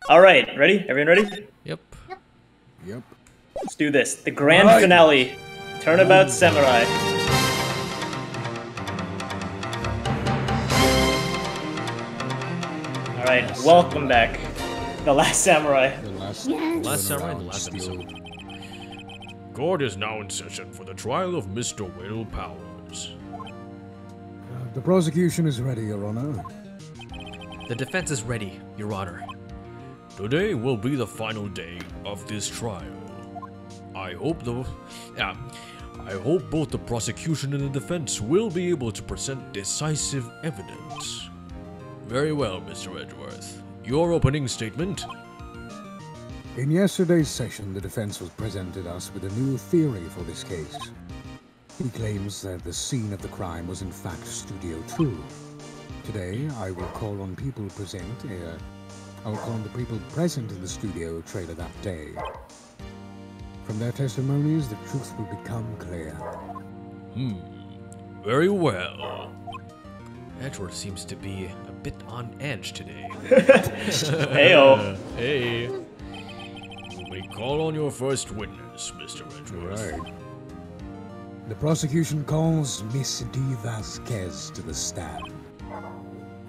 All right, ready? Everyone ready? Yep. Yep. Let's do this. The grand finale. Turnabout Samurai. All right, welcome back. The Last Samurai. The last Samurai in the last episode. Court is now in session for the trial of Mr. Will Powers. The prosecution is ready, Your Honor. The defense is ready, Your Honor. Today will be the final day of this trial. I hope both the prosecution and the defense will be able to present decisive evidence. Very well, Mr. Edgeworth. Your opening statement? In yesterday's session, the defense was presented us with a new theory for this case. He claims that the scene of the crime was in fact Studio 2. Today, I will call on people present in the studio trailer that day. From their testimonies, the truth will become clear. Very well. Edgeworth seems to be a bit on edge today. Heyo. Hey. You may call on your first witness, Mr. Edgeworth. Right. The prosecution calls Miss D. Vasquez to the stand.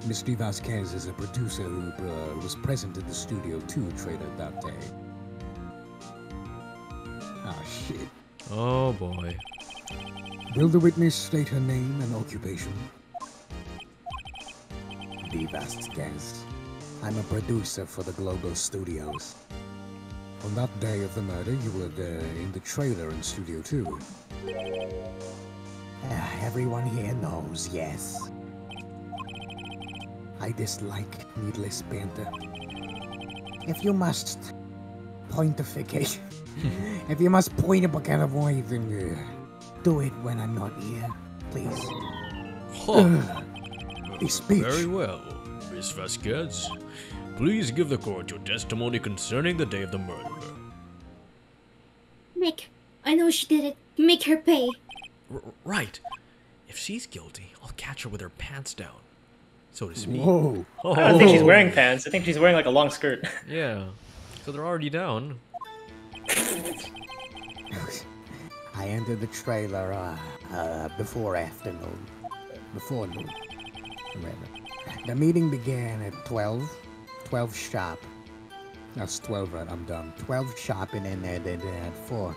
Miss D. Vasquez is a producer who was present in the Studio 2 trailer that day. Ah, shit. Oh boy. Will the witness state her name and occupation? D. Vasquez. I'm a producer for the Global Studios. On that day of the murder, you were in the trailer in Studio 2. Everyone here knows, yes. I dislike needless banter. If you must pontificate, if you must point a bucket of oil, then do it when I'm not here, please. The speech. Very well, Miss Vasquez. Please give the court your testimony concerning the day of the murder. Mick, I know she did it. Make her pay. Right. If she's guilty, I'll catch her with her pants down, so to speak. Whoa. I don't think she's wearing pants. I think she's wearing like a long skirt. Yeah. So they're already down. I entered the trailer before afternoon. Before noon. The meeting began at 12 sharp. That's 12, right? I'm done. 12 sharp and then at 4.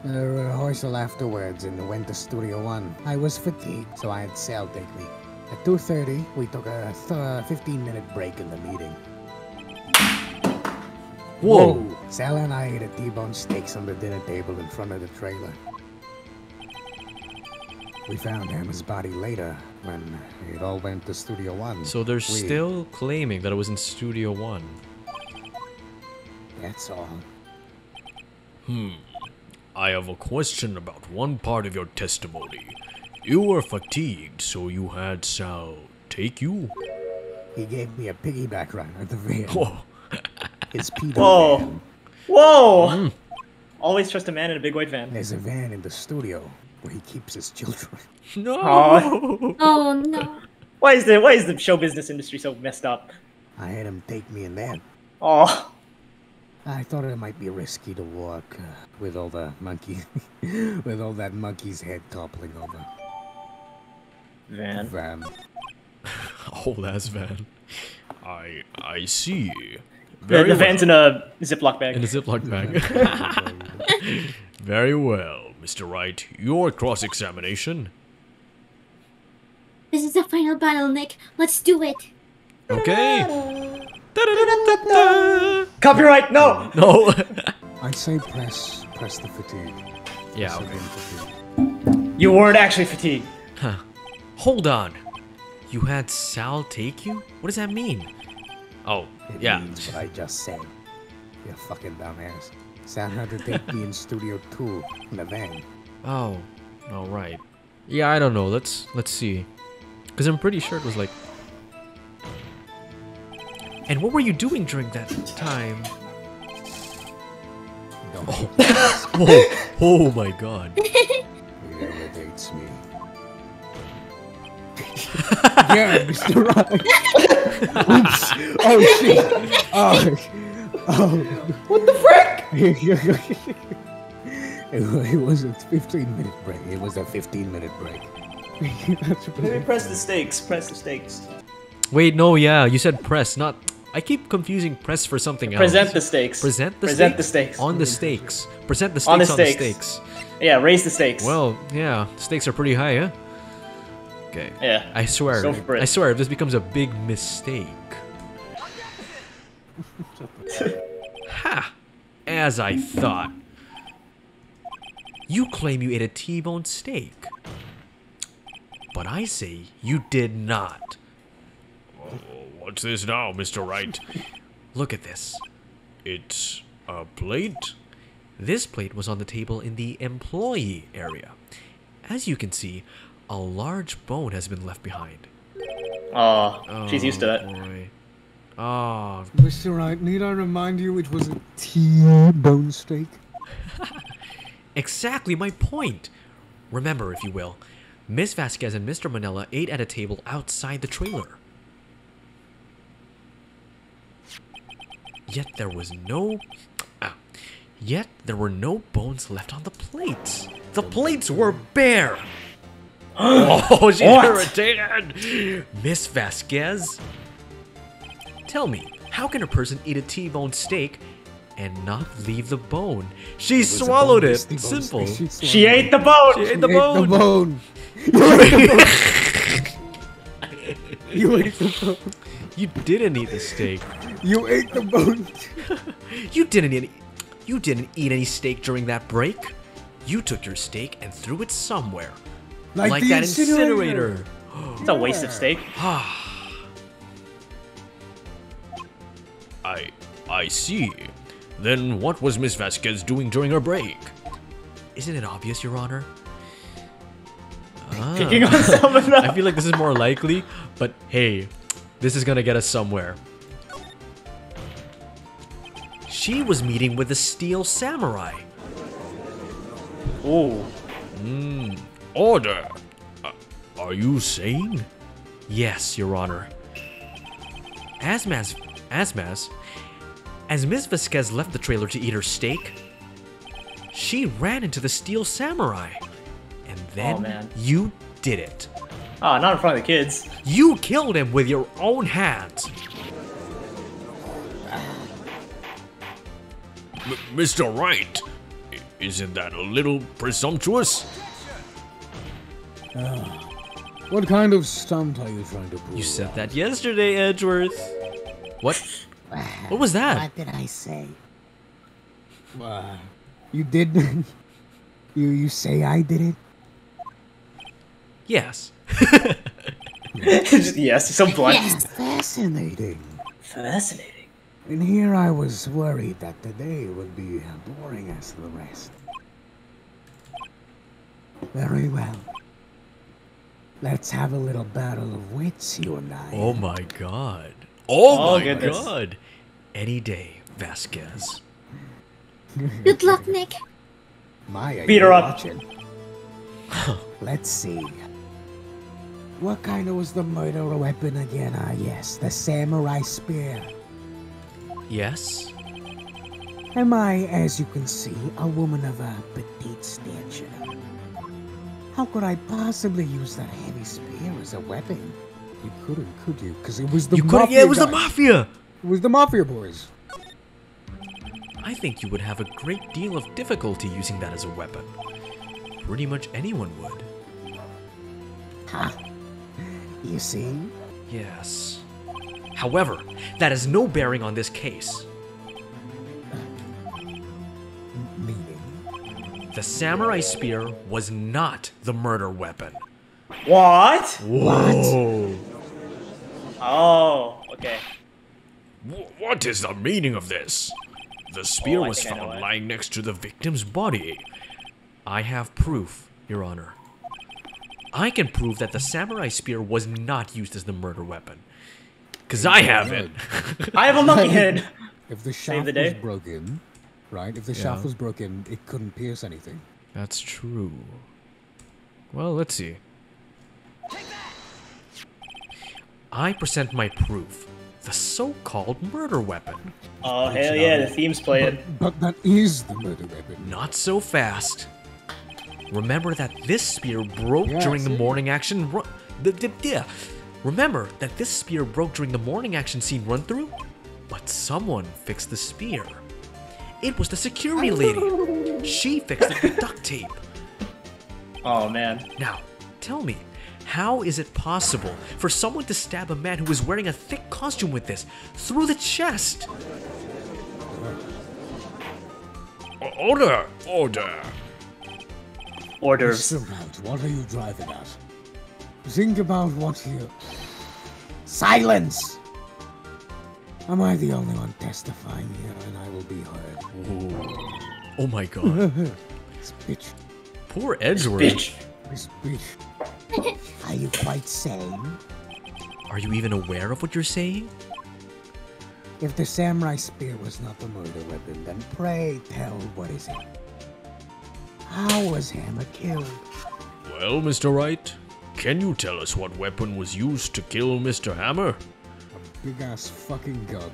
Rehearsal afterwards and went to Studio 1. I was fatigued, so I had Sal take me. At 2:30, we took a 15-minute break in the meeting. Whoa! Sal and I ate a T-bone steaks on the dinner table in front of the trailer. We found Hammer's body later when it all went to Studio 1. So they're still claiming that it was in Studio 1. That's all. I have a question about one part of your testimony. You were fatigued, so you had Sal take you? He gave me a piggyback ride at the van. Oh. His Peter Whoa. van. Whoa! Always trust a man in a big white van. There's a van in the studio where he keeps his children. No! Aw. Oh no. Why is the show business industry so messed up? I had him take me in there. Oh. I thought it might be risky to walk with all the monkey, with all that monkey's head toppling over. Van. Old ass van. I see. The van's in a Ziploc bag. In a Ziploc bag. Very well, Mr. Wright. Your cross-examination. This is the final battle, Nick. Let's do it. Okay. Copyright, no! No. I'd say press the fatigue. Yeah, Severe okay. fatigue. You weren't actually fatigued. Huh. Hold on. You had Sal take you? What does that mean? Oh, It yeah. means what I just said. You fucking dumbass. Sal had to take me in Studio 2 in a van. Oh, all right. Yeah, I don't know. Let's see. Because I'm pretty sure it was like... And what were you doing during that time? Don't Whoa. Oh my god. It irritates me. Yeah, Mr. Wright. Oops. Oh shit. Oh, What the frick? It was a 15-minute break. It was a 15-minute break. Maybe press the stakes. Press the stakes. Wait, no, yeah, you said press, not... I keep confusing press for something else. Present the stakes. Present the Present stakes? the stakes. On the stakes. Present the stakes On the on the stakes. stakes. Yeah, raise the stakes. Well, yeah, stakes are pretty high, huh? Okay. Yeah. I swear, Go for it. I swear, if this becomes a big mistake... Ha! As I thought. You claim you ate a T-bone steak. But I say you did not. What's this now, Mr. Wright? Look at this. It's a plate? This plate was on the table in the employee area. As you can see, a large bone has been left behind. Oh, she's used to that. Boy. Oh, Mr. Wright, need I remind you it was a T-bone steak? exactly my point. Remember, if you will, Miss Vasquez and Mr. Manila ate at a table outside the trailer. Yet there was no... Yet there were no bones left on the plates. The plates were bare. Oh, she's irritated. Miss Vasquez? Tell me, how can a person eat a T-bone steak and not leave the bone? She swallowed it. Simple. She ate the bone. She ate the bone. You ate the bone. You didn't eat the steak. You ate the bone. You didn't eat any steak during that break. You took your steak and threw it somewhere. Like the that incinerator. It's a waste of steak. I see. Then what was Miss Vasquez doing during her break? Isn't it obvious, Your Honor? Picking on someone else. I feel like this is more likely, but hey, this is gonna get us somewhere. She was meeting with the Steel Samurai. Ooh. Order! Are you saying? Yes, Your Honor. As Miss Vasquez left the trailer to eat her steak, she ran into the Steel Samurai. And then man. you did it. Ah, not in front of the kids. You killed him with your own hands. Mr. Wright, isn't that a little presumptuous? What kind of stunt are you trying to pull? You said that yesterday, Edgeworth. What? What was that? What did I say? You did? You say I did it? Yes. Yes, so blunt. Yes. Fascinating. Fascinating. And here I was worried that today would be boring as the rest. Very well. Let's have a little battle of wits, you and I. Oh my god. Oh my goodness. god. Any day, Vasquez. Good luck, Nick. Maya, Beat her you're up. watching. Let's see. What kind of was the murder weapon again? Ah, yes, the samurai spear. Yes? Am I, as you can see, a woman of a petite stature? How could I possibly use that heavy spear as a weapon? You couldn't, could you? Because it was the You couldn't. mafia. Yeah, it was the guys. mafia. It was the mafia boys. I think you would have a great deal of difficulty using that as a weapon. Pretty much anyone would. Ha! You see? Yes. However, that has no bearing on this case. Meaning? The samurai spear was not the murder weapon. What? Whoa. Oh, okay. What is the meaning of this? The spear Oh, I was think I know found it. lying next to the victim's body. I have proof, Your Honor. I can prove that the samurai spear was not used as the murder weapon. Because I have it. I have a monkey head. If the Save shaft the was day. broken, right? If the shaft was broken, it couldn't pierce anything. That's true. Well, let's see. I present my proof. the so-called murder weapon. Oh, hell yeah, the theme's playing. But that is the murder weapon. Not so fast. Remember that this spear broke during the morning action Remember that this spear broke during the morning action scene run-through? But someone fixed the spear. It was the security lady. She fixed it with duct tape. Oh, man. Now, tell me, how is it possible for someone to stab a man who was wearing a thick costume with this through the chest? Order! Order! Orders. Mr. Wright, what are you driving at? Think about what you... Silence! Am I the only one testifying here and I will be heard? Oh my god. This bitch. Poor Edgeworth. This bitch. Are you quite sane? Are you even aware of what you're saying? If the samurai spear was not the murder weapon, then pray tell what is it? How was Hammer killed? Well, Mr. Wright, can you tell us what weapon was used to kill Mr. Hammer? Big ass fucking gun.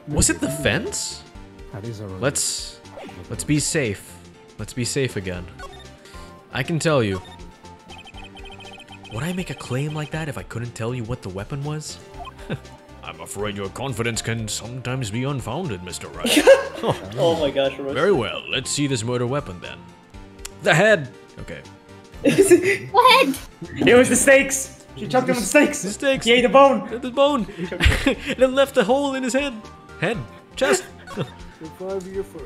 Was it the fence? That is a Let's be safe. Let's be safe again. I can tell you. Would I make a claim like that if I couldn't tell you what the weapon was? I'm afraid your confidence can sometimes be unfounded, Mr. Wright. Oh my gosh, Royce. Very well, let's see this murder weapon then. The head! Okay. What? It was the steaks! She chucked him with steaks! The steaks. He ate the bone! The bone! And it left a hole in his head. Chest.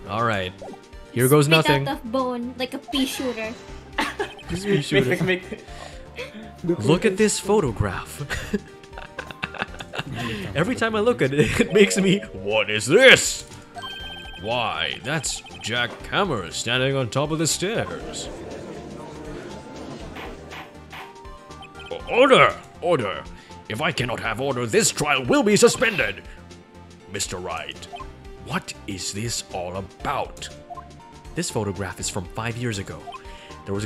Alright. Here goes Spit nothing. out of bone like a pea shooter. Look at this photograph. Every time I look at it, it makes me... What is this? Why, that's Jack Hammer standing on top of the stairs. Order! Order! If I cannot have order, this trial will be suspended! Mr. Wright, what is this all about? This photograph is from 5 years ago. There was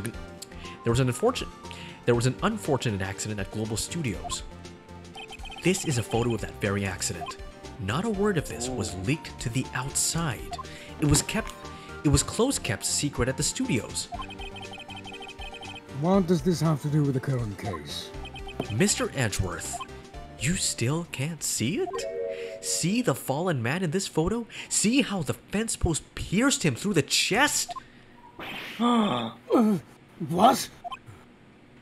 an unfortunate accident at Global Studios. This is a photo of that very accident. Not a word of this was leaked to the outside. It was close kept secret at the studios. What does this have to do with the current case? Mr. Edgeworth, you still can't see it? See the fallen man in this photo? See how the fence post pierced him through the chest? What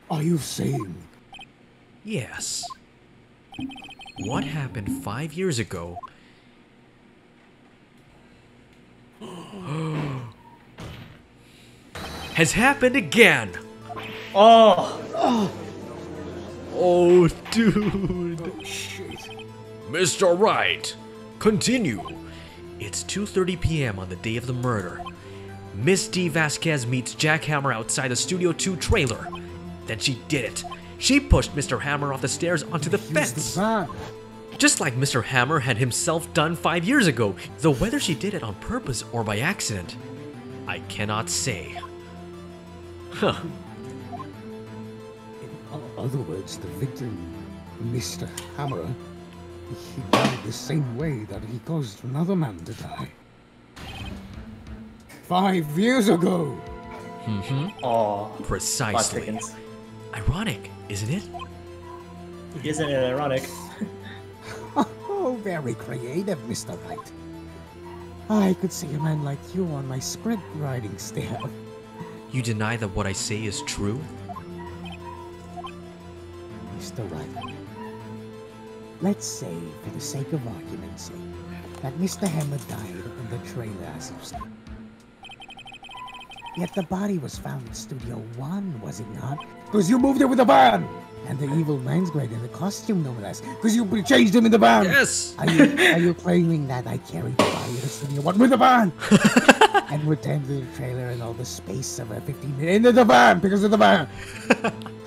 are you saying? Yes. What happened 5 years ago has happened again. Oh! Oh, dude. Mr. Wright, continue. It's 2:30 p.m. on the day of the murder. Miss D. Vasquez meets Jack Hammer outside the Studio 2 trailer. Then she did it. She pushed Mr. Hammer off the stairs onto the fence. Just like Mr. Hammer had himself done 5 years ago. Though whether she did it on purpose or by accident, I cannot say. Huh. In other words, the victim, Mr. Hammer, he died the same way that he caused another man to die. 5 years ago! Oh. Precisely. Dickens. Ironic, isn't it? Isn't it ironic? Oh, very creative, Mr. Wright. I could see a man like you on my script writing staff. You deny that what I say is true? Mr. Wright, let's say, for the sake of argument's sake, that Mr. Hammer died in the trailer as you said. Yet the body was found in Studio 1, was it not? Because you moved it with the van! And the evil man's great in the costume, no less. Because you changed him in the van! Yes! Are you claiming that I carried the body to Studio 1 with the van? And returned to the trailer and all the space of a 15 minutes into the van because of the van?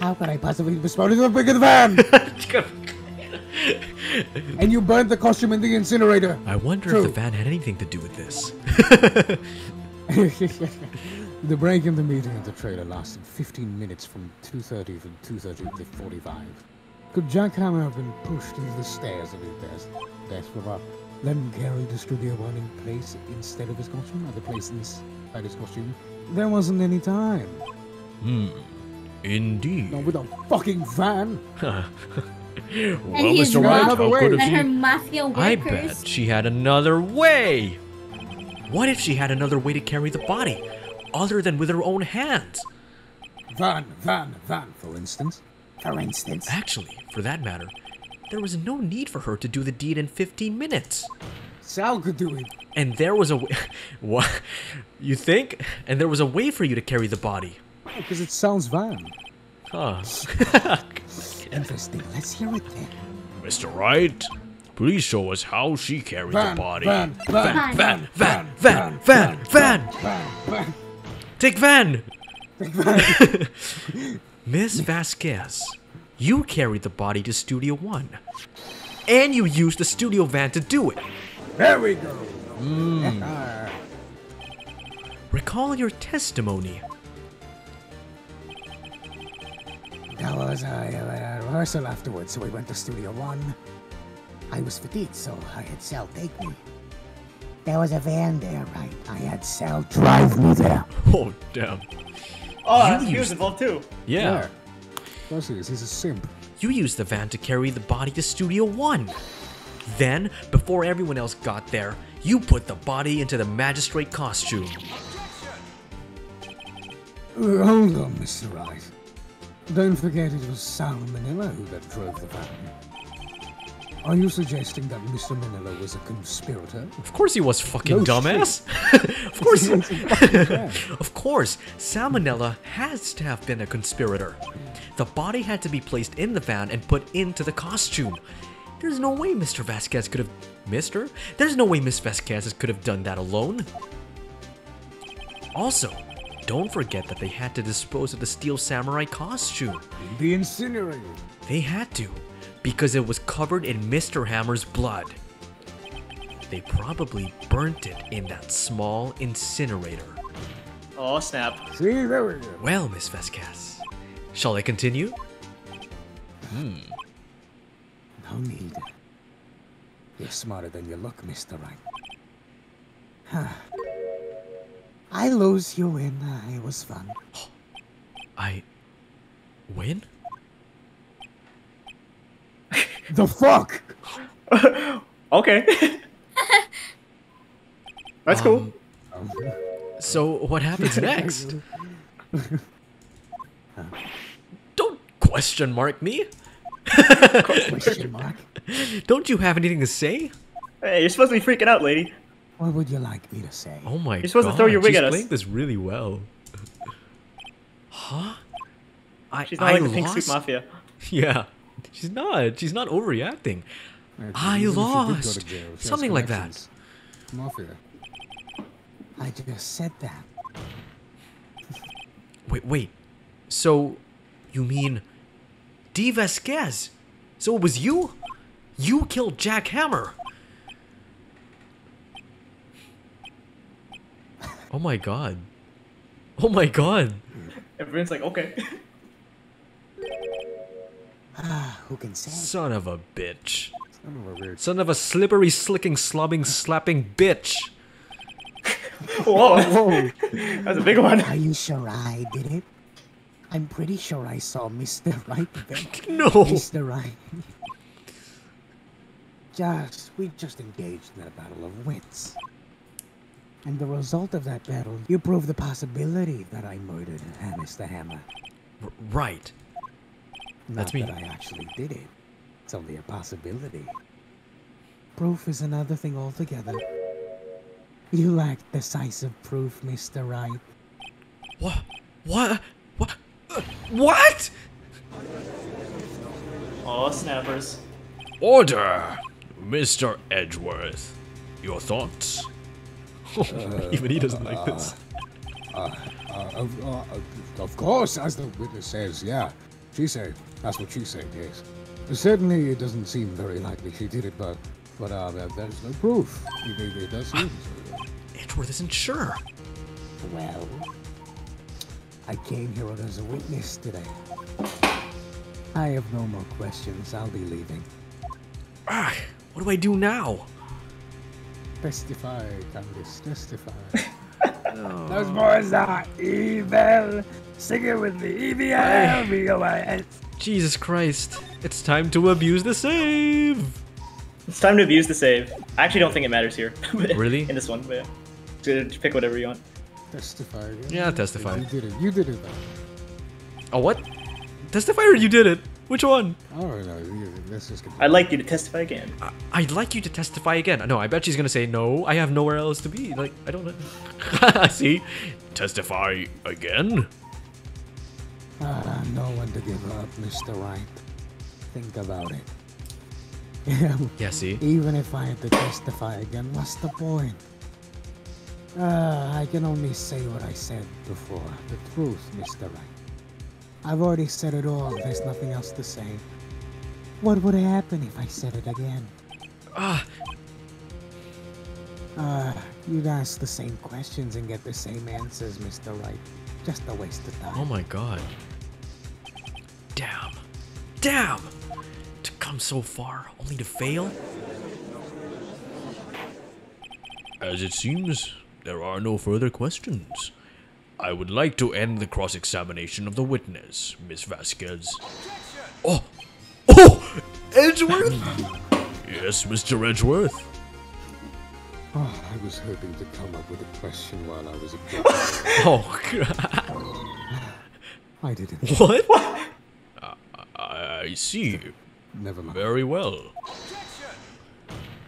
How could I possibly postpone it to the big of the van? And you burned the costume in the incinerator. I wonder if the van had anything to do with this. The break in the meeting at the trailer lasted 15 minutes from 2:30 to 2:30 to 45. Could Jack Hammer have been pushed into the stairs of his death flop, then carried to Studio One in place instead of his costume? Or the place inside his costume? There wasn't any time. Indeed. Not with a fucking van. Well, And he's Mr. Wright, not. how could And her she? mafia workers. I bet she had another way. What if she had another way to carry the body, other than with her own hands? Van, for instance. For instance. Actually, for that matter, there was no need for her to do the deed in 15 minutes. Sal could do it. And there was a way... What? You think? And there was a way for you to carry the body. Because it sounds van. Huh. Interesting. Let's hear it then. Mr. Wright, please show us how she carried the body. Van. Van! Take Van! Miss Vasquez, you carried the body to Studio One. And you used the studio van to do it. There we go. Recall your testimony. There was a rehearsal afterwards, so we went to Studio One. I was fatigued, so I had Sal take me. There was a van there, right? I had Sal drive me there. Oh, damn. Oh, he was involved too. Yeah. Plus he's a simp. You used the van to carry the body to Studio One. Then, before everyone else got there, you put the body into the magistrate costume. Hold on, Mr. Wright. Don't forget it was Sal Manila who that drove the van. Are you suggesting that Mr. Manila was a conspirator? Of course he was, fucking No dumbass. Of course. Shit. Of course, Salmonella has to have been a conspirator. The body had to be placed in the van and put into the costume. There's no way Mr. Vasquez could have... Mister? There's no way Miss Vasquez could have done that alone. Also, don't forget that they had to dispose of the Steel Samurai costume. The incinerator. They had to, because it was covered in Mr. Hammer's blood. They probably burnt it in that small incinerator. Oh, snap. See, there we go. Well, Miss Vasquez, shall I continue? No need. You're smarter than you look, Mr. Wright. Huh. I lose, you win. It was fun. I win? The fuck? Okay. That's cool. So what happens next? Don't question mark me. Question mark. Don't you have anything to say? Hey, you're supposed to be freaking out, lady. What would you like me to say? Oh my god. You're supposed to throw your wig she's at us. playing this really well. Huh? She's not like the Pink Suit Mafia. Yeah. She's not overreacting. I Even if you did go lost. to jail, she has Something like that. connections. Mafia. I just said that. Wait. So, you mean D. Vasquez? So it was you? You killed Jack Hammer. Oh my god. Oh my god. Everyone's like, okay. Who can say? Son of a bitch. Son of a bitch. Son of a slippery, slicking, slobbing, slapping bitch. Whoa. Whoa. That's a big one. Are you sure I did it? I'm pretty sure I saw Mr. Wright then. No. Mr. Wright. We just engaged in a battle of wits. And the result of that battle, you proved the possibility that I murdered Mr. Hammer. Right. That's Not me. that I actually did it. It's only a possibility. Proof is another thing altogether. You lack decisive proof, Mr. Wright. What? What? Oh, snappers. Order! Mr. Edgeworth, your thoughts? Even he doesn't like this. Of course, as the witness says, yeah. She said, that's what she said, yes. Certainly, it doesn't seem very likely she did it, but there's no proof. It does seem. Edgeworth isn't sure. Well, I came here as a witness today. I have no more questions. I'll be leaving. Ah, what do I do now? Testify, Candice, testify. Those boys are evil. Sing it with me. EVL, Jesus Christ. It's time to abuse the save. It's time to abuse the save. I actually don't think it matters here. Really? In this one, but yeah. Just pick whatever you want. Testify. Yeah, testify. You did it. You did it. Oh, what? Testify or you did it? Which one? Oh, no, this is good. I'd like you to testify again. I'd like you to testify again. No, I bet she's gonna say no. I have nowhere else to be. Like, I don't know. See? Testify again? No one to give up, Mr. Wright. Think about it. Yeah, see? Even if I had to testify again, what's the point? I can only say what I said before. The truth, Mr. Wright. I've already said it all. There's nothing else to say. What would happen if I said it again? You'd ask the same questions and get the same answers, Mr. Wright. Just a waste of time. Oh my god. Damn. Damn! To come so far, only to fail? As it seems, there are no further questions. I would like to end the cross-examination of the witness, Miss Vasquez. Oh! Oh! Edgeworth? Yes, Mr. Edgeworth. Oh, I was hoping to come up with a question while I was a kid. Oh, God. I didn't. What? I see. Never mind. Very well.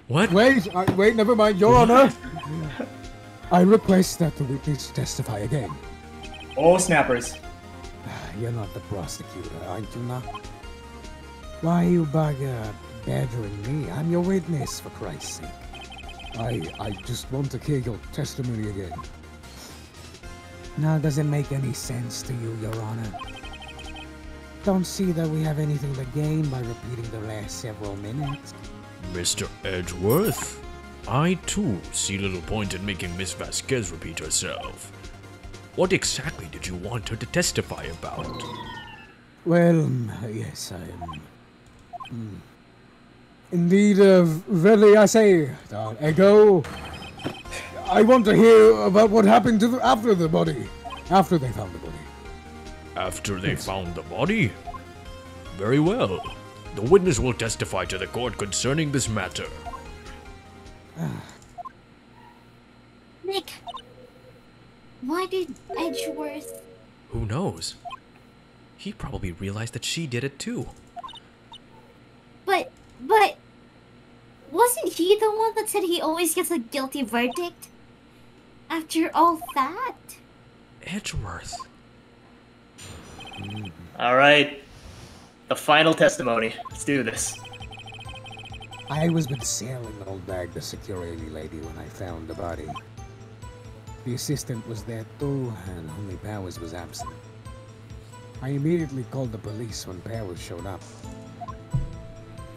What? Wait, never mind, Your Honor. I request that the witness testify again. Oh, snappers. You're not the prosecutor, aren't you now? Why are you badgering me? I'm your witness, for Christ's sake. I just want to hear your testimony again. Now, does it make any sense to you, Your Honor? Don't see that we have anything to gain by repeating the last several minutes. Mr. Edgeworth, I too see little point in making Miss Vasquez repeat herself. What exactly did you want her to testify about? Well, yes, I am. Indeed, verily I say, Ego, I want to hear about what happened to after the body. After they found the body. After they found the body? Very well. The witness will testify to the court concerning this matter. Nick, why did Edgeworth... Who knows? He probably realized that she did it too. But, wasn't he the one that said he always gets a guilty verdict? After all that? Edgeworth. Alright. The final testimony. Let's do this. I was with Sailing Old Bag, the security lady, when I found the body. The assistant was there too, and only Powers was absent. I immediately called the police when Powers showed up.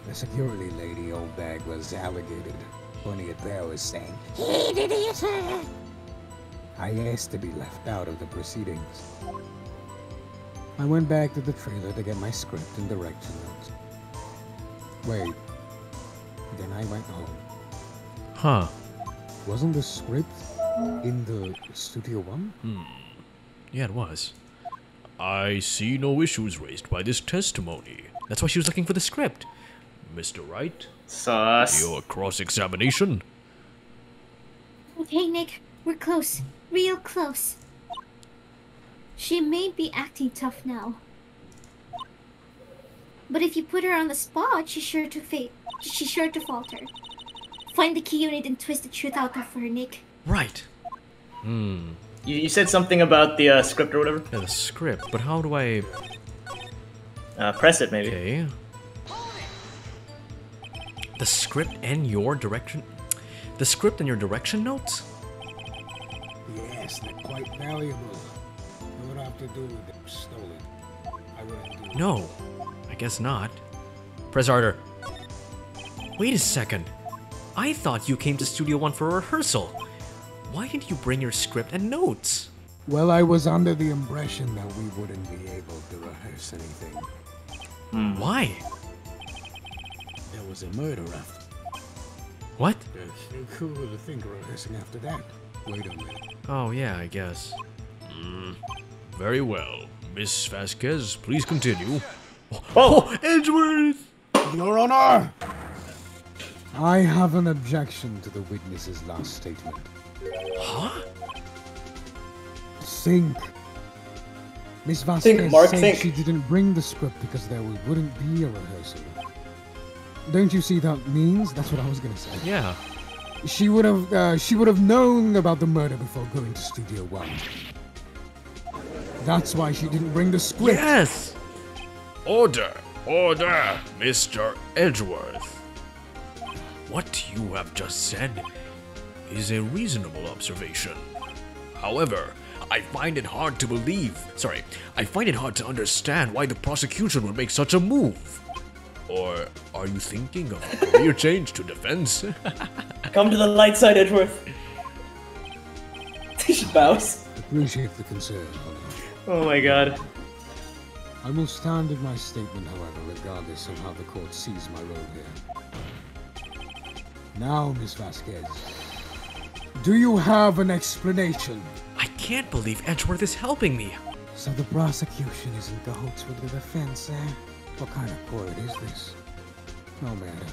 The security lady, Old Bag, was alligated, pointing at Powers, saying, "He did it!" I asked to be left out of the proceedings. I went back to the trailer to get my script and direction notes. Wait. Then I went home. Huh. Wasn't the script in the Studio One? Yeah, it was. I see no issues raised by this testimony. That's why she was looking for the script. Mr. Wright, Sus. your cross-examination. Okay, Nick, we're close. Real close. She may be acting tough now. But if you put her on the spot, she's sure to falter. Find the key unit and twist the truth out of her, Nick. Right. You said something about the script or whatever? Yeah, the script, but how do I... Press it, maybe. Okay. The script and your direction... The script and your direction notes? Yes, they're quite valuable. You would have to do with them stolen. I wouldn't do No. I guess not. Press harder. Wait a second. I thought you came to Studio One for a rehearsal. Why didn't you bring your script and notes? Well, I was under the impression that we wouldn't be able to rehearse anything. Why? There was a murder after. What? Who would have think rehearsing after that? Wait a minute. Oh, yeah, I guess. Very well. Miss Vasquez, please continue. Oh, Edgeworth! Your Honor! I have an objection to the witness's last statement. Huh? Think. Miss Vasquez Mark, said think. she didn't bring the script because there wouldn't be a rehearsal. Don't you see that means? That's what I was gonna say. Yeah. She would have known about the murder before going to Studio One. That's why she didn't bring the script. Yes! Order! Order! Mr. Edgeworth. What you have just said is a reasonable observation. However, I find it hard to understand why the prosecution would make such a move. Or are you thinking of a career change to defense? Come to the light side, Edgeworth. She bows. Appreciate the concern, Honor. Oh my god. I will stand in my statement, however, regardless of how the court sees my role here. Now, Miss Vasquez, do you have an explanation? I can't believe Edgeworth is helping me. So the prosecution is in cahoots with the defense, eh? What kind of court is this? No matter.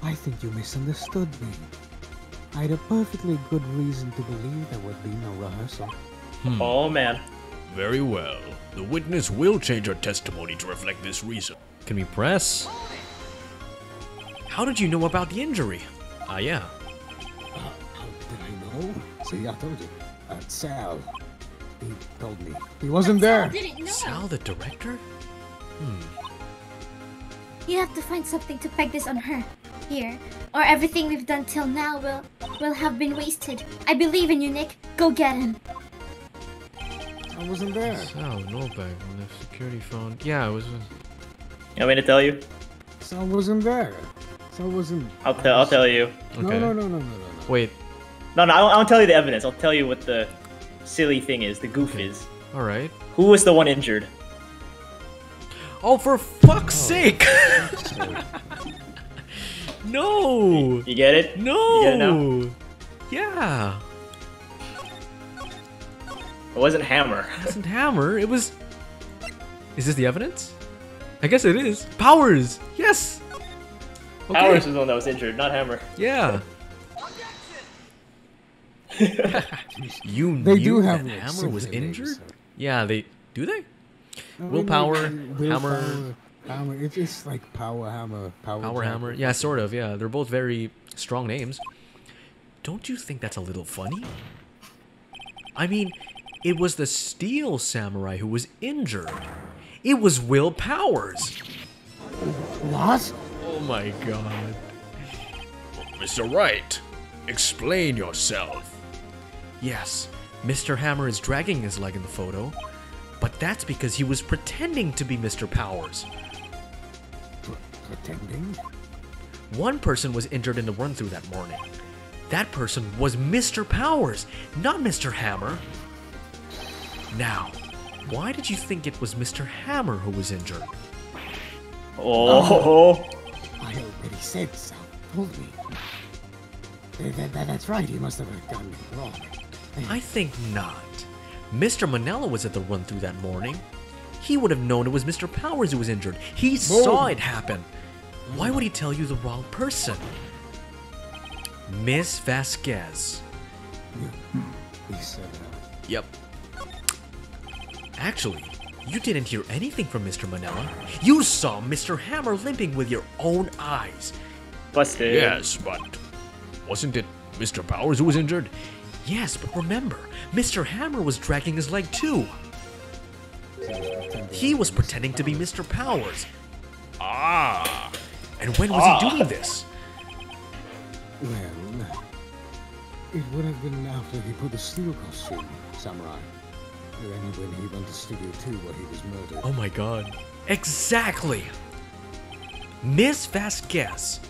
I think you misunderstood me. I had a perfectly good reason to believe there would be no rehearsal. Oh man. Very well. The witness will change her testimony to reflect this reason. Can we press? How did you know about the injury? Yeah. How did I know? See, I told you. Sal. He told me. He wasn't there. Didn't know. Sal, the director? You have to find something to peg this on her. Here. Or everything we've done till now will have been wasted. I believe in you, Nick. Go get him. I wasn't there. Sal, no bag on the security phone. Yeah, it was. You want me to tell you? Sal wasn't there. Sal wasn't. I'll tell you. Okay. No. Wait. No, I won't tell you the evidence. I'll tell you what the silly thing is, the goof is. All right. Who was the one injured? Oh, for fuck's sake! No! You get it? No! You get it now? Yeah. It wasn't Hammer. It wasn't Hammer. It was. Is this the evidence? I guess it is. Powers. Yes. Okay. Powers was the one that was injured, not Hammer. Yeah. You They knew do that have Hammer was similar names, injured? so- Yeah, they do. They? I mean, Willpower, willpower, Hammer. Hammer. It's like Power Hammer, Power Power Jack. Hammer. Yeah, sort of. Yeah, they're both very strong names. Don't you think that's a little funny? I mean, it was the Steel Samurai who was injured. It was Will Powers. What? Oh my god. Mr. Wright, explain yourself. Yes, Mr. Hammer is dragging his leg in the photo, but that's because he was pretending to be Mr. Powers. Pretending? One person was injured in the run-through that morning. That person was Mr. Powers, not Mr. Hammer. Now, why did you think it was Mr. Hammer who was injured? Oh. I already said so. Told me. That's right. He must have gotten it wrong. I think not. Mr. Manella was at the run-through that morning. He would have known it was Mr. Powers who was injured. He saw it happen. Why would he tell you the wrong person? Miss Vasquez. He said, Yep. Actually, you didn't hear anything from Mr. Manella. You saw Mr. Hammer limping with your own eyes. Busted. Yes, but wasn't it Mr. Powers who was injured? Yes, but remember, Mr. Hammer was dragging his leg too. He was pretending to be Mr. Powers. Ah, And when was he doing this? well, it would have been after he put the steel costume, Samurai. And then when he went to Studio 2 where he was murdered. Oh my god. Exactly! Miss Vasquez,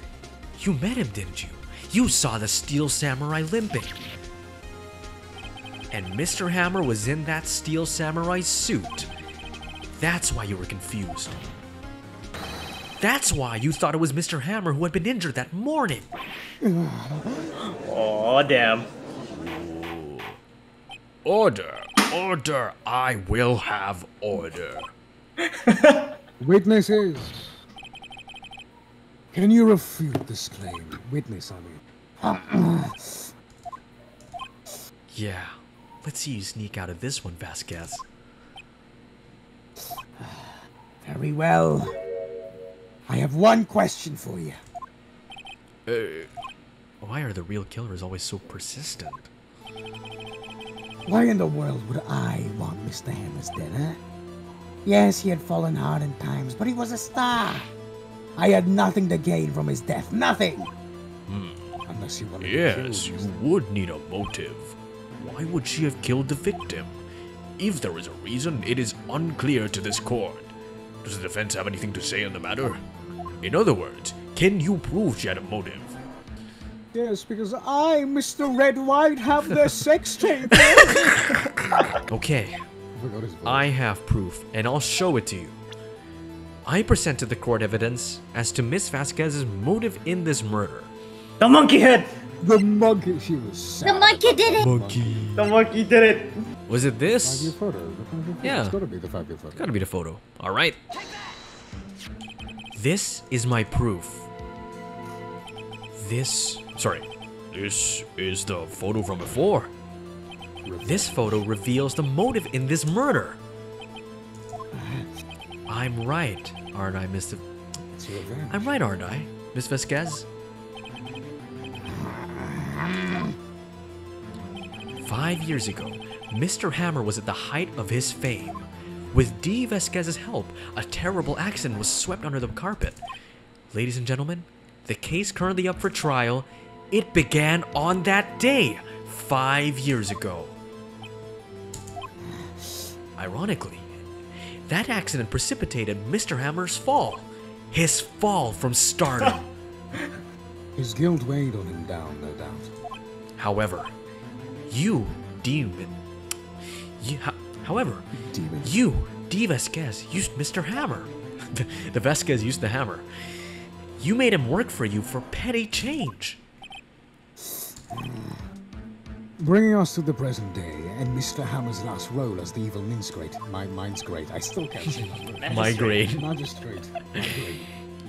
you met him, didn't you? You saw the Steel Samurai limping. And Mr. Hammer was in that Steel Samurai suit. That's why you were confused. That's why you thought it was Mr. Hammer who had been injured that morning. Oh, damn. Order! Order! I will have order. Witnesses. Can you refute this claim? Witness, I mean. Yeah. Let's see you sneak out of this one, Vasquez. Very well. I have one question for you. Why are the real killers always so persistent? Why in the world would I want Mr. Hammer's dead, huh? Yes, he had fallen hard in times, but he was a star. I had nothing to gain from his death. Nothing. Unless you wanted to Yes, kill you Mr. would need a motive. Why would she have killed the victim? If there is a reason, it is unclear to this court. Does the defense have anything to say on the matter? In other words, can you prove she had a motive? Yes, because I, Mr. Red White, have the sex tape. Okay, I have proof, and I'll show it to you. I presented the court evidence as to Miss Vasquez's motive in this murder. The monkey head! The monkey, she was sad. The monkey did it! The monkey did it! Was it this? 5-year photo. Yeah. It's gotta be the 5-year photo. Gotta be the photo. Alright. This is my proof. This is the photo from before. This photo reveals the motive in this murder. I'm right, aren't I, Mr. It's revenge. I'm right, aren't I, Miss Vasquez? 5 years ago, Mr. Hammer was at the height of his fame. With D. Vasquez's help, a terrible accident was swept under the carpet. Ladies and gentlemen, the case currently up for trial, it began on that day, 5 years ago. Ironically, that accident precipitated Mr. Hammer's fall. His fall from stardom. His guilt weighed on him down, no doubt. However, you, demon. However, Demon. you, D. Vasquez, used Mr. Hammer. The Vasquez used the hammer. You made him work for you for petty change. Bringing us to the present day, and Mr. Hammer's last role as the evil mincegrate. My mind's great. I still can't say that. Migraine. Magistrate. Magistrate.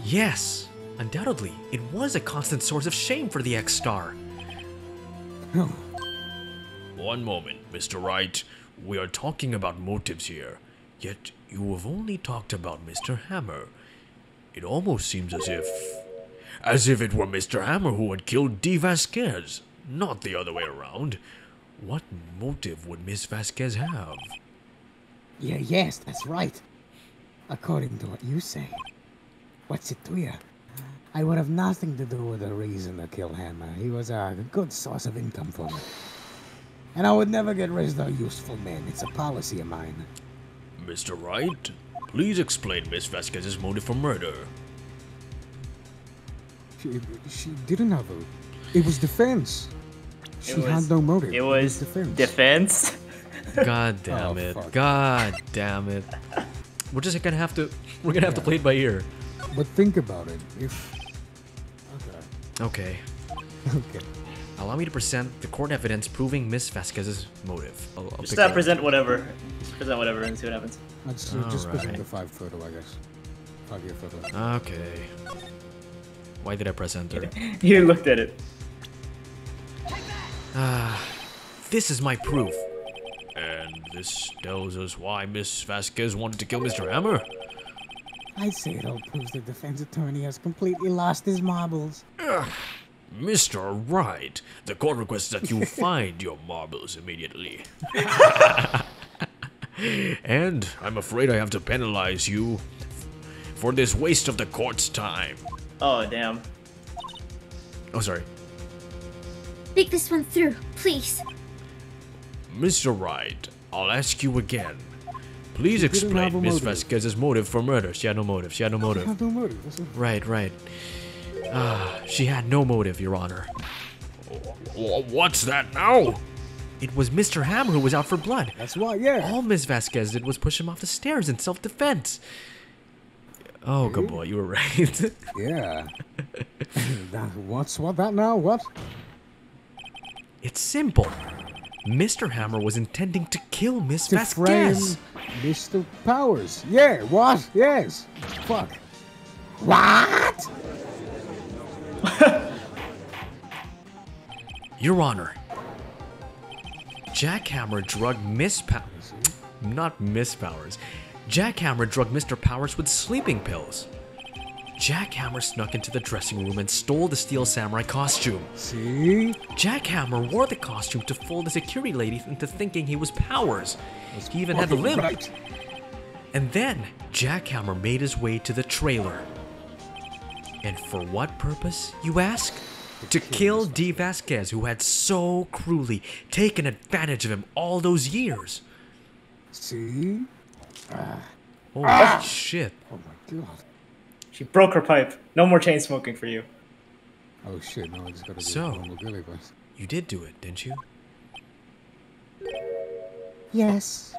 Yes, undoubtedly, it was a constant source of shame for the ex-star. No. One moment, Mr. Wright. We are talking about motives here, yet you have only talked about Mr. Hammer. It almost seems as if it were Mr. Hammer who had killed D. Vasquez, not the other way around. What motive would Miss Vasquez have? Yes, that's right. According to what you say. What's it to you? I would have nothing to do with the reason to kill Hammer. He was a good source of income for me. And I would never get rid of useful men. It's a policy of mine. Mr. Wright, please explain Miss Vasquez's motive for murder. She didn't have a... It was defense. She had no motive. It was defense. God damn it. Fuck. God damn it. We're just gonna have to play it by ear. But think about it. If... Okay. Okay. Allow me to present the court evidence proving Miss Vasquez's motive. I'll Just pick one. present whatever. Just present whatever and see what happens. I'd just present Alright. the 5 photo, I guess. 5-year photo. Okay. Why did I present her? You looked at it. This is my proof. And this tells us why Miss Vasquez wanted to kill Mr. Hammer? I'd say it all proves the defense attorney has completely lost his marbles. Mr. Wright, the court requests that you find your marbles immediately. And I'm afraid I have to penalize you for this waste of the court's time. Oh, damn. Oh, sorry. Think this one through, please. Mr. Wright, I'll ask you again. Please didn't have explain a Miss motive. Vasquez's motive for murder. She had no motive. She had no motive. Have no motive. That's it. Right. She had no motive, Your Honor. What's that now? It was Mr. Hammer who was out for blood. That's why, yeah. All Miss Vasquez did was push him off the stairs in self-defense. Oh, good boy, you were right. Yeah. What's that now? What? It's simple. Mr. Hammer was intending to kill Miss To Vasquez. frame Mr. Powers. Yeah, what? Yes. Fuck. What? Your Honor, Jack Hammer drugged Miss Powers. Not Miss Powers. Jack Hammer drugged Mr. Powers with sleeping pills. Jack Hammer snuck into the dressing room and stole the Steel Samurai costume. See? Jack Hammer wore the costume to fool the security lady into thinking he was Powers. He even had the limp. Right. And then, Jack Hammer made his way to the trailer. And for what purpose, you ask? To kill D. Vasquez, who had so cruelly taken advantage of him all those years. See? Holy shit. Oh my god. She broke her pipe. No more chain smoking for you. Oh shit, no, I just gotta do So- a normal Billy voice. You did do it, didn't you? Yes.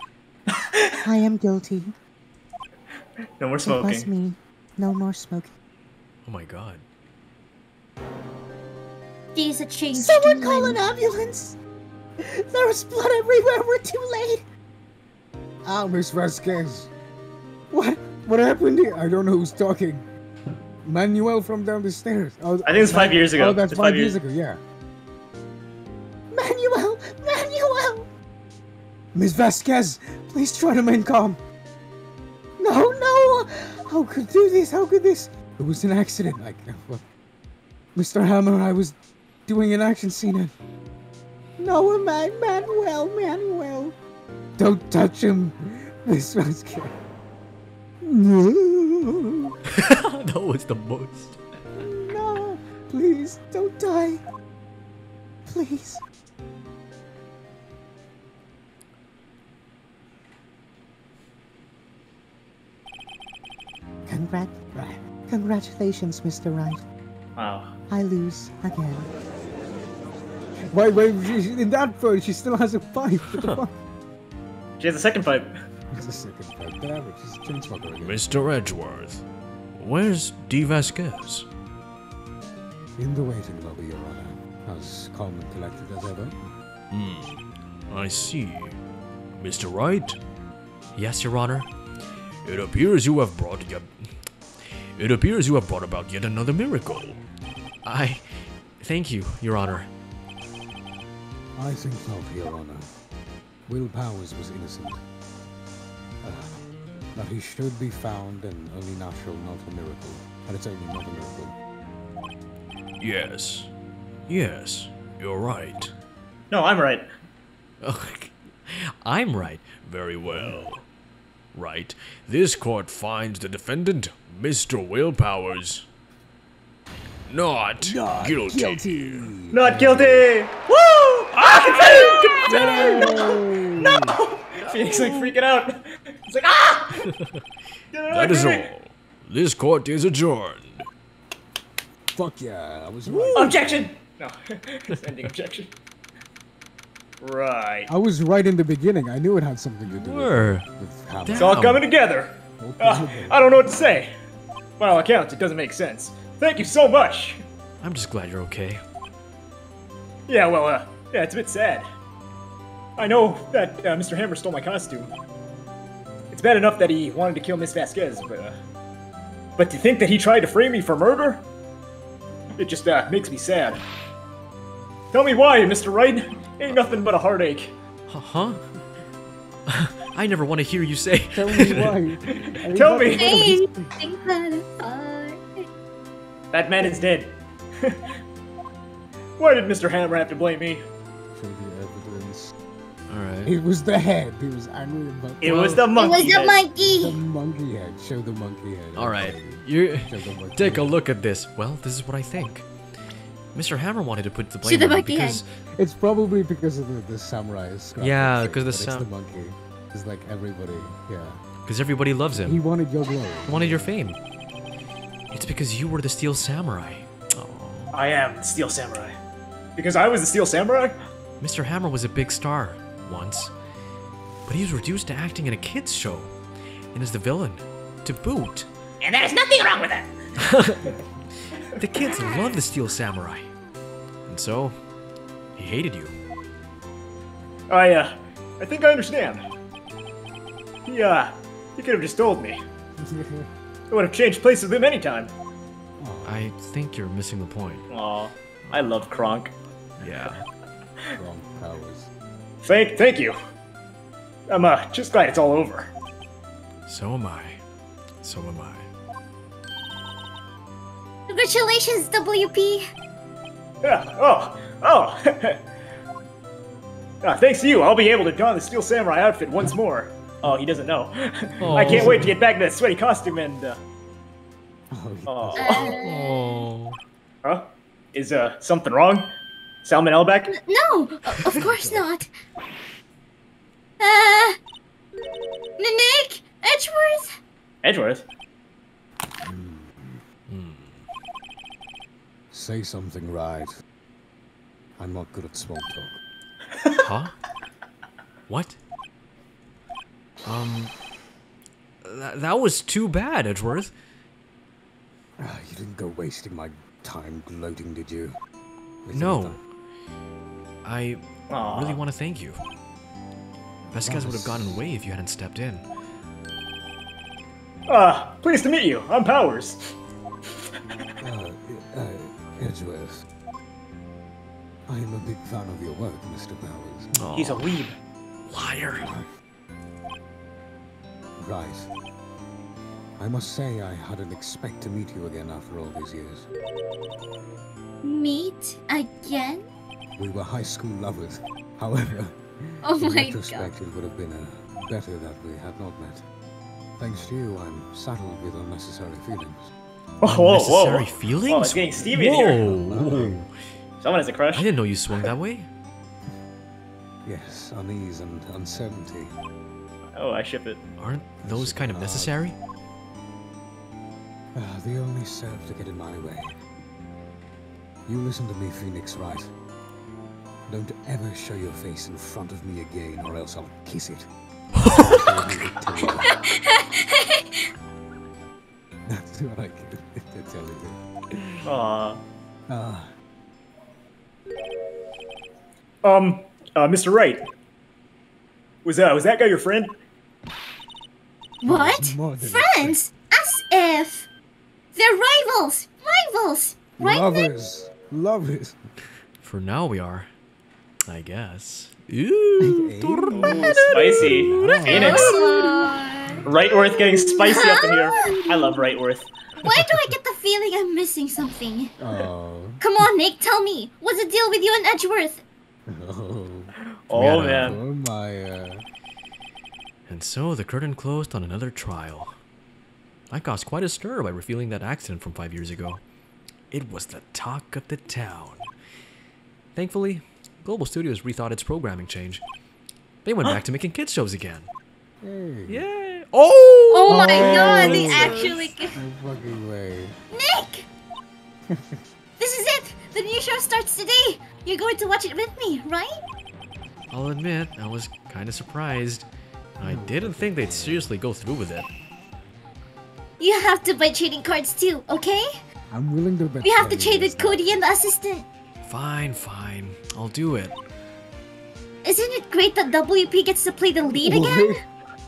I am guilty. No more It was smoking. me. No more smoking. Oh my god. She's a changed Someone call woman. an ambulance! There was blood everywhere. We're too late. Ah, Miss Vasquez. What? What happened here? I don't know who's talking. Manuel from down the stairs. Oh, I think it's 5 years ago. Oh, that's It's 5 years ago, yeah. Manuel! Manuel! Miss Vasquez, please try to remain calm. No, no! How could do this? How could this? It was an accident. Like, Mr. Hammer, I was doing an action scene and... No, Manuel. Don't touch him, Miss Vasquez. No, That was the most. No. Please, don't die. Please. Congratulations, Mr. Wright. Wow. I lose again. wait, in that point, she still has a pipe. What the fuck? She has a second pipe. It's a second pipe. Damn it, she's a chain smoker again. Mr. Edgeworth, where's D. Vasquez? In the waiting lobby, Your Honor. As calm and collected as ever. I see. Mr. Wright, Yes, Your Honor. it appears you have brought about yet another miracle. Thank you, Your Honor. I think not, Your Honor. Will Powers was innocent. But he should be found and only natural, not a miracle. And it's only not a miracle. Yes, you're right. No, I'm right. I'm right. Very well. Right, this court finds the defendant, Mr. Will Powers, not guilty. Not guilty! Woo! Ah, confetti! No! Phoenix like freaking out. He's like, ah! That is all. This court is adjourned. Fuck yeah, I was right. Objection! No. Ending objection. Right. I was right in the beginning. I knew it had something to do Were. with Hammer. It's all coming together. I don't know what to say. By all accounts, it doesn't make sense. Thank you so much. I'm just glad you're okay. Yeah, well, yeah, it's a bit sad. I know that Mr. Hammer stole my costume. It's bad enough that he wanted to kill Miss Vasquez, but to think that he tried to frame me for murder? It just makes me sad. Tell me why, Mr. Wright. Ain't nothing but a heartache. Huh? I never want to hear you say. Tell me why. Tell me. Hey, think that apart. That man is dead. Why did Mr. Hammer have to blame me? For the evidence. Alright. It was the head. He was angry about It was the monkey. It was head. the monkey. the monkey head. Show the monkey head. Alright. Okay. You Show the monkey take a head. look at this. Well, this is what I think. Mr. Hammer wanted to put the To blame the on me monkey because It's probably because of the samurai. Scrap Yeah, thing, 'cause the but it's the monkey. It's like everybody. Yeah. everybody loves He him. wanted your glory. He wanted your fame. It's because you were the Steel Samurai. Oh. I am the Steel Samurai. Because I was the Steel Samurai? Mr. Hammer was a big star once, but he was reduced to acting in a kids' show, and is the villain to boot. And there's nothing wrong with that. The kids love the Steel Samurai, and so he hated you. I think I understand. He could have just told me. I would have changed places with him anytime. I think you're missing the point. Aw, I love Kronk. Yeah. Wrong powers. Thank you. I'm just glad it's all over. So am I. So am I. Congratulations, WP. Yeah. Oh. Thanks to you, I'll be able to don the Steel Samurai outfit once more. Oh, he doesn't know. I can't wait to get back in that sweaty costume and. Oh. Huh? Is something wrong? Salmonella back? No, of course not. Nick, Edgeworth. Edgeworth? Say something right. I'm not good at small talk. Huh? What? That was too bad, Edgeworth. You didn't go wasting my time gloating, did you? No. I Aw. really want to thank you. Vasquez would have gotten away if you hadn't stepped in. Pleased to meet you. I'm Powers. Edgeworth. I am a big fan of your work, Mr. Powers. Aw. He's a weeb. Liar. Right. I must say I hadn't expect to meet you again after all these years. Meet again? We were high school lovers. However, Oh in my retrospect, god. it would have been better that we had not met. Thanks to you, I'm saddled with unnecessary feelings. Unnecessary feelings? Oh, it's getting Stevie in here. Whoa. Someone has a crush. I didn't know you swung that way. Yes, unease and uncertainty. Oh, I ship it. Aren't those kind of necessary? They only serve to get in my way. You listen to me, Phoenix Wright. Don't ever show your face in front of me again, or else I'll kiss it. That's what I can tell you. Aw. Uh, Mr. Wright. Was that guy your friend? What? more than a Friends? As if they're rivals. Rivals. Right, Nick? Lovers. For now we are. I guess. Ooh. Spicy. Phoenix. Oh. Wrightworth getting spicy up in here. I love Wrightworth. Why do I get the feeling I'm missing something? Oh. Come on, Nick, tell me. What's the deal with you and Edgeworth? Oh. Oh, Yeah. man. Oh my, And so the curtain closed on another trial. I caused quite a stir by revealing that accident from 5 years ago. It was the talk of the town. Thankfully, Global Studios rethought its programming change. They went back to making kids shows again. Hey. Yay! Oh! Oh my god, they Jesus. actually... No fucking way. Nick! This is it! The new show starts today! You're going to watch it with me, right? I'll admit, I was kind of surprised. I didn't think they'd seriously go through with it. You have to buy trading cards too, okay? I'm willing to bet. We have to $20 trade with Cody and the assistant. Fine, fine. I'll do it. Isn't it great that WP gets to play the lead again?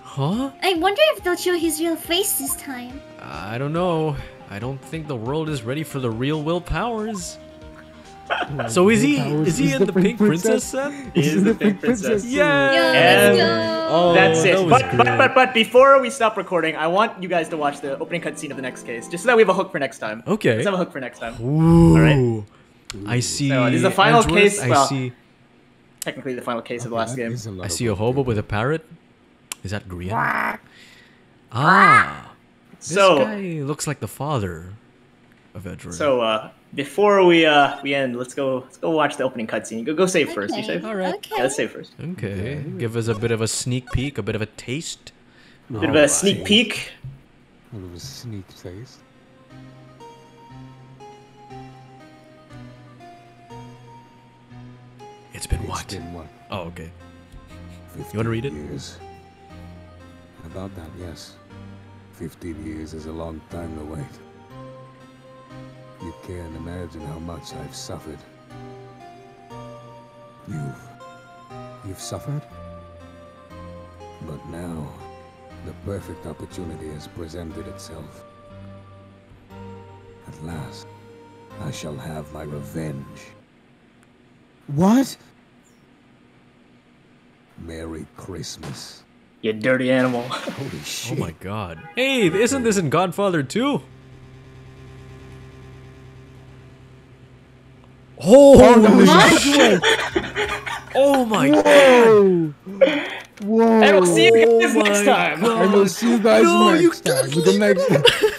Huh? I wonder if they'll show his real face this time. I don't know. I don't think the world is ready for the real Will Powers. So is he in the Pink Princess set? He is the Pink Princess. Yeah. Let's go! Oh, That's it. that was great. But before we stop recording, I want you guys to watch the opening cutscene of the next case, just so that we have a hook for next time. Okay. Let's have a hook for next time. Ooh. Alright. I see. So, this is the final Edgeworth. case, I well, see. Technically, the final case of the last game. I see a hobo with a parrot. Is that Grian? Ah. This So, guy looks like the father of Edgeworth. before we end, let's go watch the opening cutscene. Go save first. You save? All right. Okay. Yeah, let's save first. Okay. Give us a bit of a sneak peek, a bit of a taste. Bit of a sneak peek. A little sneak taste. It's been what? It's been what? Oh, okay. 15 You wanna read it? Years. About that, yes. 15 years is a long time to wait. You can't imagine how much I've suffered. You've suffered? But now, the perfect opportunity has presented itself. At last, I shall have my revenge. What? Merry Christmas. You dirty animal. Holy Oh shit. my god. Hey, isn't this in Godfather 2? Holy shit! Oh my god! Whoa. And we'll see you guys Oh next my time. God. And we'll see you guys No, you next time with the next